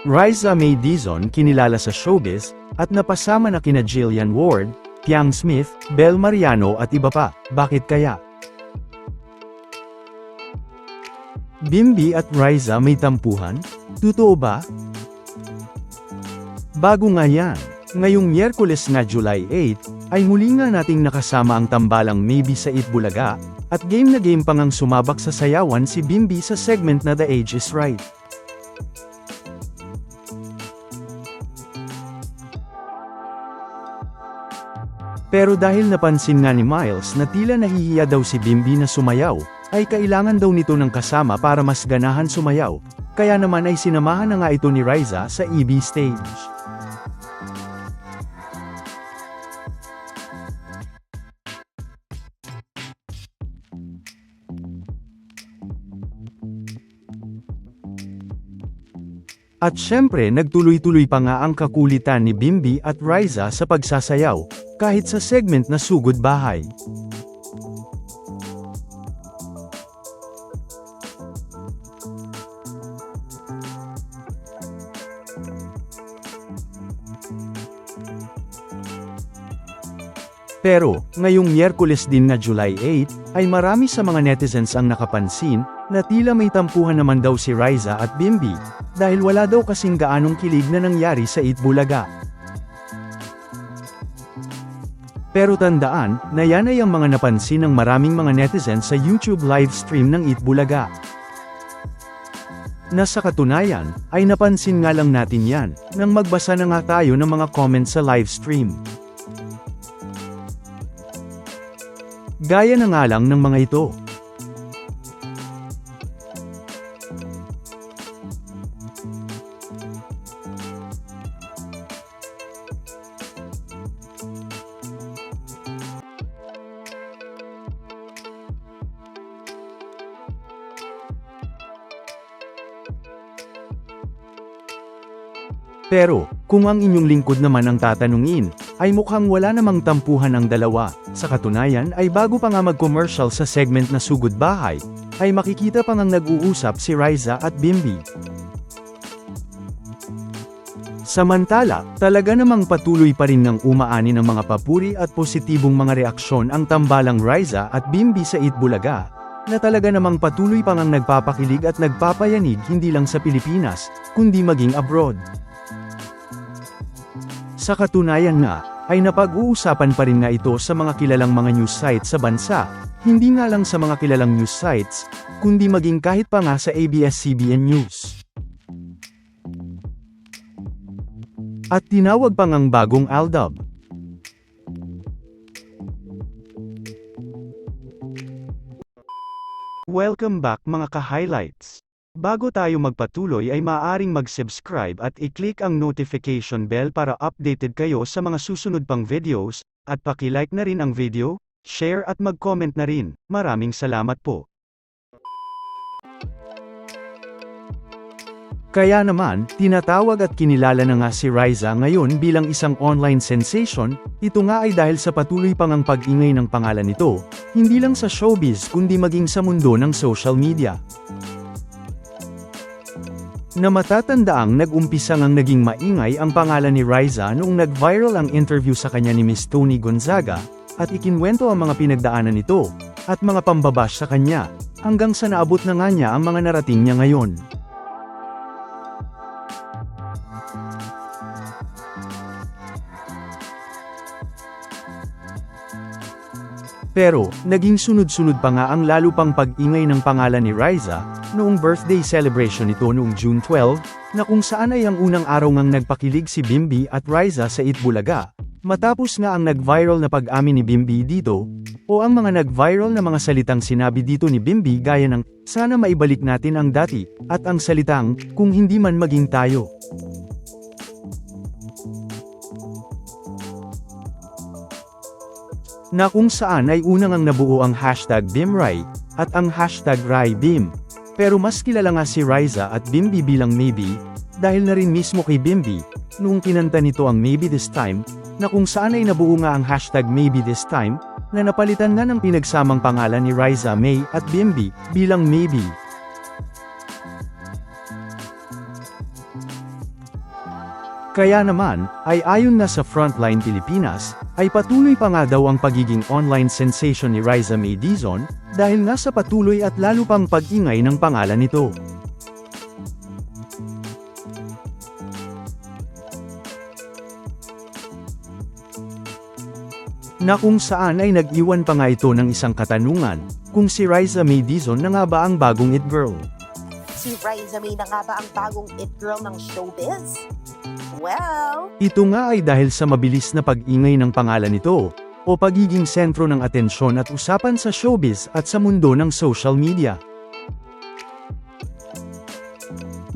Riza May Dizon kinilala sa showbiz, at napasama na kina Jillian Ward, Tiang Smith, Bel Mariano at iba pa. Bakit kaya? Bimbi at Riza may tampuhan? Totoo ba? Bago nga yan, ngayong Miyerkules na July 8, ay muli nga nating nakasama ang tambalang Maybe sa Itbulaga, at game na game pa ngang sumabak sa sayawan si Bimbi sa segment na The Age is Right. Pero dahil napansin nga ni Miles na tila nahihiya daw si Bimbi na sumayaw, ay kailangan daw nito ng kasama para mas ganahan sumayaw, kaya naman ay sinamahan na nga ito ni Riza sa EB stage. At syempre nagtuloy-tuloy pa nga ang kakulitan ni Bimbi at Riza sa pagsasayaw, kahit sa segment na Sugod Bahay. Pero, ngayong Miyerkules din na July 8, ay marami sa mga netizens ang nakapansin, na tila may tampuhan naman daw si Riza at Bimbi, dahil wala daw kasing gaanong kilig na nangyari sa Itbulaga. Pero tandaan, na yan ay ang mga napansin ng maraming mga netizens sa YouTube livestream ng Itbulaga. Na sa katunayan, ay napansin nga lang natin yan, nang magbasa na nga tayo ng mga comments sa livestream. Gaya na nga lang ng mga ito. Pero, kung ang inyong lingkod naman ang tatanungin, ay mukhang wala namang tampuhan ang dalawa. Sa katunayan ay bago pa nga mag-commercial sa segment na Sugod Bahay, ay makikita pa ngang nag-uusap si Riza at Bimbi. Samantala, talaga namang patuloy pa rin ng umaani ng mga papuri at positibong mga reaksyon ang tambalang Riza at Bimbi sa Itbulaga, na talaga namang patuloy pa ngang nagpapakilig at nagpapayanig hindi lang sa Pilipinas, kundi maging abroad. Sa katunayan nga, ay napag-uusapan pa rin nga ito sa mga kilalang mga news sites sa bansa, hindi nga lang sa mga kilalang news sites, kundi maging kahit pa nga sa ABS-CBN News. At tinawag pa ngang bagong Aldab. Welcome back mga ka-highlights. Bago tayo magpatuloy ay maaaring mag-subscribe at i-click ang notification bell para updated kayo sa mga susunod pang videos, at paki-like na rin ang video, share at mag-comment na rin. Maraming salamat po. Kaya naman, tinatawag at kinilala na nga si Riza ngayon bilang isang online sensation, ito nga ay dahil sa patuloy pang ang pag-ingay ng pangalan nito, hindi lang sa showbiz kundi maging sa mundo ng social media. Na matatandaang nag-umpisa ngang naging maingay ang pangalan ni Riza noong nag-viral ang interview sa kanya ni Miss Tony Gonzaga, at ikinwento ang mga pinagdaanan nito, at mga pambabash sa kanya, hanggang sa naabot na nga niya ang mga narating niya ngayon. Pero, naging sunod-sunod pa nga ang lalo pang pag-ingay ng pangalan ni Riza, noong birthday celebration nito noong June 12, na kung saan ay ang unang araw ngang nagpakilig si Bimbi at Riza sa Itbulaga, matapos nga ang nag-viral na pag-amin ni Bimbi dito, o ang mga nag-viral na mga salitang sinabi dito ni Bimbi gaya ng, sana maibalik natin ang dati, at ang salitang, kung hindi man maging tayo. Na kung saan ay unang ang nabuo ang hashtag BimRai, at ang hashtag RaiBim. Pero mas kilala nga si Riza at Bimbi bilang Maybe, dahil na rin mismo kay Bimbi, noong kinanta nito ang Maybe This Time, na kung saan ay nabuo nga ang hashtag Maybe This Time, na napalitan na ng pinagsamang pangalan ni Riza May at Bimbi, bilang Maybe. Kaya naman, ay ayon na sa Frontline Pilipinas, ay patuloy pa nga daw ang pagiging online sensation ni Riza May Dizon, dahil nga sa patuloy at lalo pang pag-ingay ng pangalan nito. Na kung saan ay nag-iwan pa nga ito ng isang katanungan, kung si Riza May Dizon na nga ba ang bagong it girl? Si Riza May na nga ba ang bagong it girl ng showbiz? Well, Ito nga ay dahil sa mabilis na pag-ingay ng pangalan nito, o pagiging sentro ng atensyon at usapan sa showbiz at sa mundo ng social media.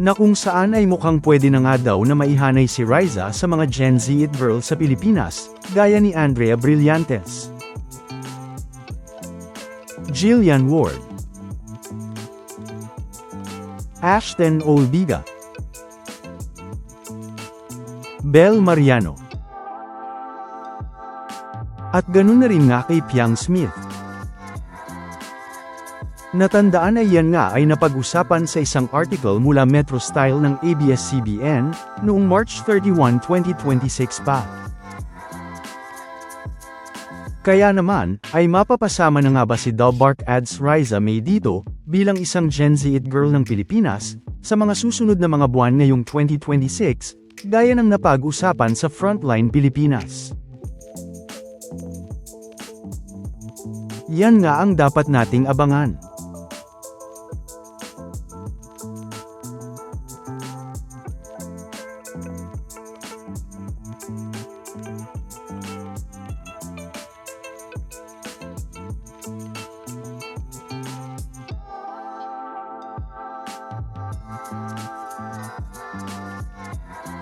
Na kung saan ay mukhang pwede na nga daw na maihanay si Riza sa mga Gen Z it girl sa Pilipinas, gaya ni Andrea Brillantes, Jillian Ward, Ashton Olbiga, Bel Mariano, at ganun na rin nga kay Piang Smith. Natandaan ay yan nga ay napag-usapan sa isang article mula Metro Style ng ABS-CBN, noong March 31, 2026 pa. Kaya naman, ay mapapasama na nga ba si Dalbark Ads Riza May dito, bilang isang Gen Z it girl ng Pilipinas, sa mga susunod na mga buwan ngayong 2026, gaya ng napag-usapan sa Frontline Pilipinas. Yan nga ang dapat nating abangan.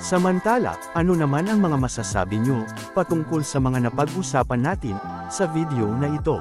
Samantala, ano naman ang mga masasabi nyo patungkol sa mga napag-usapan natin sa video na ito?